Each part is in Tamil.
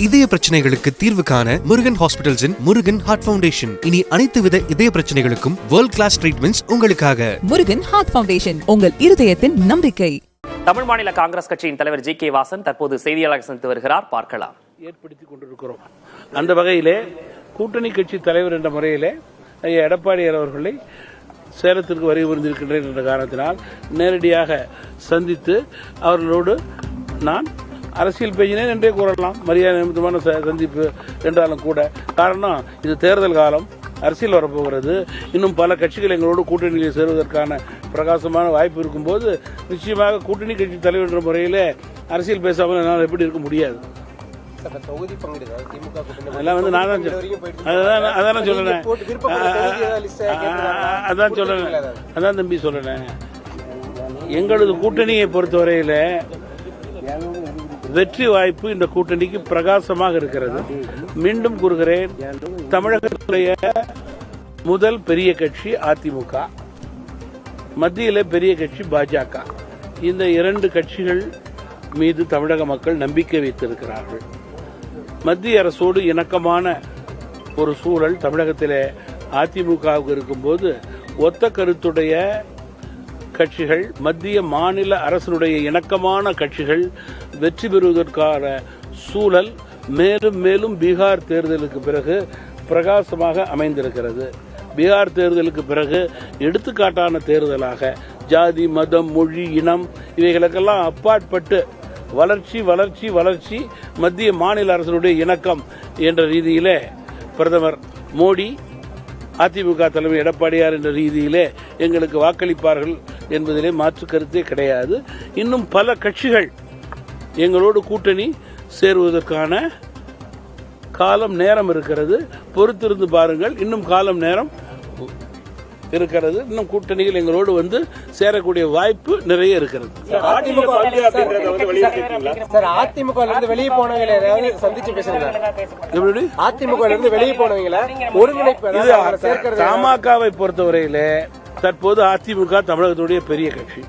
இதய பிரச்சனைகளுக்கு தீர்வு காண முருகன் ஹாஸ்பிடல்ஸின் முருகன் ஹார்ட் ஃபவுண்டேஷன். இனி அனைத்து வித இதய பிரச்சனைகளுக்கும் வேர்ல்ட் கிளாஸ் ட்ரீட்மெண்ட்ஸ் உங்களுக்காக. முருகன் ஹார்ட் ஃபவுண்டேஷன், உங்கள் இருதயத்தின் நம்பிக்கை. தமிழ் மாநில காங்கிரஸ் கட்சியின் தலைவர் ஜி.கே. வாசன் தற்போது செய்தியாளர் சந்தித்து வருகிறார். பார்க்கலாம். ஏற்படுத்திக் கொண்டிருக்கிறோம். அந்த வகையிலே கூட்டணி கட்சி தலைவர் என்ற முறையிலே எடப்பாடியார் அவர்களை சேலத்திற்கு வருகை புரிந்திருக்கின்றேன் என்ற காரணத்தினால் நேரடியாக சந்தித்து அவர்களோடு நான் அரசியல் பேசினேன் என்றே கூறலாம். மரியாதை நிமித்தமான சந்திப்பு என்றாலும் கூட, காரணம் இது தேர்தல் காலம், அரசியல் வரப்போகிறது. இன்னும் பல கட்சிகள் எங்களோடு கூட்டணியில் சேருவதற்கான பிரகாசமான வாய்ப்பு இருக்கும்போது நிச்சயமாக கூட்டணி கட்சி தலைவர் என்ற முறையில் அரசியல் பேசாமல் என்னால் எப்படி இருக்க முடியாது. அதெல்லாம் வந்து நான் தான் சொல்றேன். அதான் தம்பி சொல்றேன். எங்களது கூட்டணியை பொறுத்தவரையில வெற்றி வாய்ப்பு இந்த கூட்டணிக்கு பிரகாசமாக இருக்கிறது. மீண்டும் கூறுகிறேன், தமிழகத்துடைய முதல் பெரிய கட்சி அதிமுக, மத்தியில பெரிய கட்சி பாஜக. இந்த இரண்டு கட்சிகள் மீது தமிழக மக்கள் நம்பிக்கை வைத்திருக்கிறார்கள். மத்திய அரசோடு இணக்கமான ஒரு சூழல் தமிழகத்திலே அதிமுகவுக்கு இருக்கும்போது, ஒத்த கருத்துடைய கட்சிகள், மத்திய மாநில அரசினுடைய இணக்கமான கட்சிகள் வெற்றி பெறுவதற்கான சூழல் மேலும் மேலும் பீகார் தேர்தலுக்கு பிறகு பிரகாசமாக அமைந்திருக்கிறது. பீகார் தேர்தலுக்கு பிறகு எடுத்துக்காட்டான தேர்தலாக ஜாதி, மதம், மொழி, இனம் இவைகளுக்கெல்லாம் அப்பாற்பட்டு வளர்ச்சி வளர்ச்சி வளர்ச்சி, மத்திய மாநில அரசினுடைய இணக்கம் என்ற ரீதியிலே பிரதமர் மோடி, அதிமுக தலைமை எடப்பாடியார் என்ற ரீதியிலே எங்களுக்கு வாக்களிப்பார்கள் என்பதிலே மாற்று கருத்தே கிடையாது. இன்னும் பல கட்சிகள் எங்களோடு கூட்டணி சேருவதற்கான காலம் நேரம் இருக்கிறது. பொறுத்திருந்து பாருங்கள். இன்னும் காலம் நேரம் இருக்கிறது. இன்னும் கூட்டணிகள் எங்களோடு வந்து சேரக்கூடிய வாய்ப்பு நிறைய இருக்கிறது. வெளியே போனவங்களை சந்திச்சு பேசுறீங்க. அதிமுக வெளியே போனவங்களை ஒருங்கிணைப்பு தமாகவை பொறுத்தவரையிலே தற்போது அதிமுக தமிழகத்துடைய பெரிய கட்சி.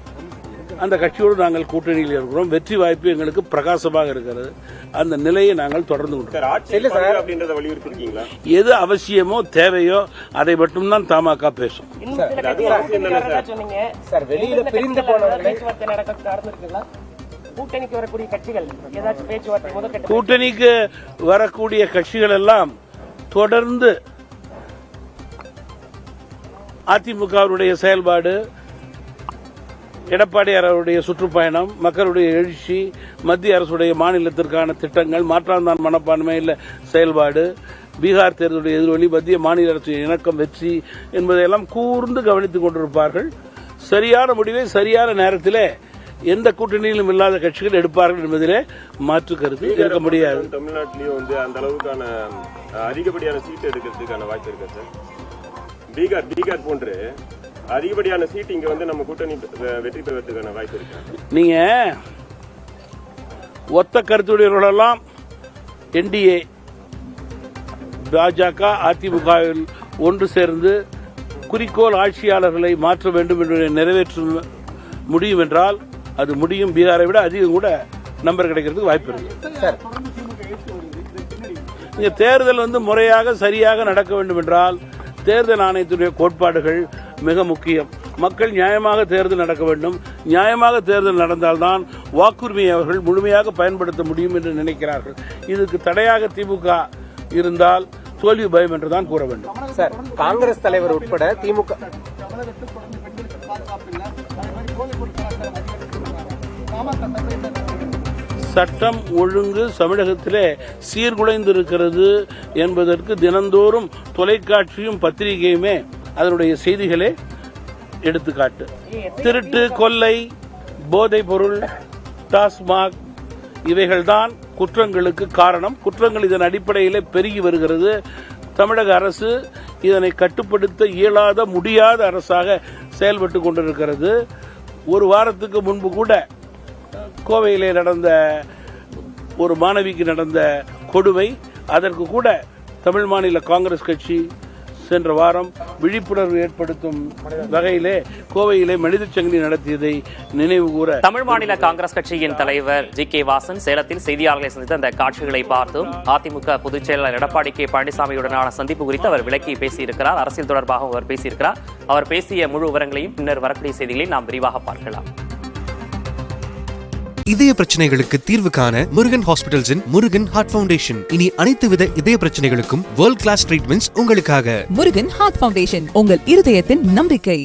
அந்த கட்சியோடு நாங்கள் கூட்டணியில் இருக்கிறோம். வெற்றி வாய்ப்பு எங்களுக்கு பிரகாசமாக இருக்கிறது. அந்த நிலையை நாங்கள் தொடர்ந்து எது அவசியமோ தேவையோ அதை மட்டும்தான் தமாக பேசும். கூட்டணிக்கு வரக்கூடிய கட்சிகள் எல்லாம் தொடர்ந்து அதிமுகவுடைய செயல்பாடு, எடப்பாடியார் அவருடைய சுற்றுப்பயணம், மக்களுடைய எழுச்சி, மத்திய அரசுடைய மாநிலத்திற்கான திட்டங்கள், மாற்றாந்தான் மனப்பான்மையில் செயல்பாடு, பீகார் தேர்தலுடைய எதிரொலி, மத்திய மாநில அரசு இணக்கம், வெற்றி என்பதையெல்லாம் கூர்ந்து கவனித்துக் கொண்டிருப்பார்கள். சரியான முடிவை சரியான நேரத்தில் எந்த கூட்டணியிலும் இல்லாத கட்சிகள் எடுப்பார்கள் என்பதிலே மாற்று கருத்து இருக்க முடியாது. தமிழ்நாட்டிலேயே வந்து அந்த அளவுக்கான அதிகப்படியான சீட் எடுக்கிறதுக்கான வாய்ப்பு இருக்கு சார். பீகார் போன்று அதிகப்படியான சீட் இங்க வந்து நம்ம கூட்டணி வெற்றி பெறுவதற்கான வாய்ப்பு இருக்கு. நீங்க ஒத்த கருத்துடையவர்களெல்லாம் என்டிஏ, பாஜக, அதிமுகவில் ஒன்று சேர்ந்து குறிக்கோள் ஆட்சியாளர்களை மாற்ற வேண்டும் என்று நிறைவேற்ற முடியும் என்றால் அது முடியும். பீகாரை விட அதிகம் கூட நம்பர் கிடைக்கிறதுக்கு வாய்ப்பு இருக்கு. இங்க தேர்தல் வந்து முறையாக சரியாக நடக்க வேண்டும் என்றால் தேர்தல் ஆணையத்துடைய கோட்பாடுகள் மிக முக்கியம். மக்கள் நியாயமாக தேர்தல் நடக்க வேண்டும். நியாயமாக தேர்தல் நடந்தால்தான் வாக்குரிமையை அவர்கள் முழுமையாக பயன்படுத்த முடியும் என்று நினைக்கிறார்கள். இதுக்கு தடையாக திமுக இருந்தால் தோல்வி பயம் என்றுதான் கூற வேண்டும். சார், காங்கிரஸ் தலைவர் உட்பட திமுக சட்டம் ஒழுங்கு தமிழகத்திலே சீர்குலைந்திருக்கிறது என்பதற்கு தினந்தோறும் தொலைக்காட்சியும் பத்திரிகையுமே அதனுடைய செய்திகளே எடுத்துக்காட்டு. திருட்டு, கொள்ளை, போதைப் பொருள், டாஸ்மாக் இவைகள்தான் குற்றங்களுக்கு காரணம். குற்றங்கள் இதன் அடிப்படையிலே பெருகி வருகிறது. தமிழக அரசு இதனை கட்டுப்படுத்த இயலாத முடியாத அரசாக செயல்பட்டு கொண்டிருக்கிறது. ஒரு வாரத்துக்கு முன்பு கூட கோவையிலே நடந்த ஒரு மாணவிக்கு நடந்த கொடுமை, அதற்கு கூட தமிழ் மாநில காங்கிரஸ் கட்சி சென்ற வாரம் விழிப்புணர்வு ஏற்படுத்தும் வகையிலே கோவையிலே மனித சங்கிலி நடத்தியதை நினைவு கூற தமிழ் மாநில காங்கிரஸ் கட்சியின் தலைவர் ஜி.கே. வாசன் சேலத்தில் செய்தியாளர்களை சந்தித்து அந்த காட்சிகளை பார்த்தும் அதிமுக பொதுச் செயலாளர் எடப்பாடி கே. பழனிசாமியுடனான சந்திப்பு குறித்து அவர் விளக்கி பேசியிருக்கிறார். அரசியல் தொடர்பாக அவர் பேசியிருக்கிறார். அவர் பேசிய முழு விவரங்களையும் பின்னர் வரக்கூடிய செய்திகளை நாம் விரிவாக பார்க்கலாம். இதய பிரச்சனைகளுக்கு தீர்வு காண முருகன் ஹாஸ்பிட்டல்ஸின் முருகன் ஹார்ட் ஃபவுண்டேஷன். இனி அனைத்து வித இதய பிரச்சனைகளுக்கும் வேர்ல்ட் கிளாஸ் ட்ரீட்மெண்ட்ஸ் உங்களுக்காக. முருகன் ஹார்ட் ஃபவுண்டேஷன், உங்கள் இருதயத்தின் நம்பிக்கை.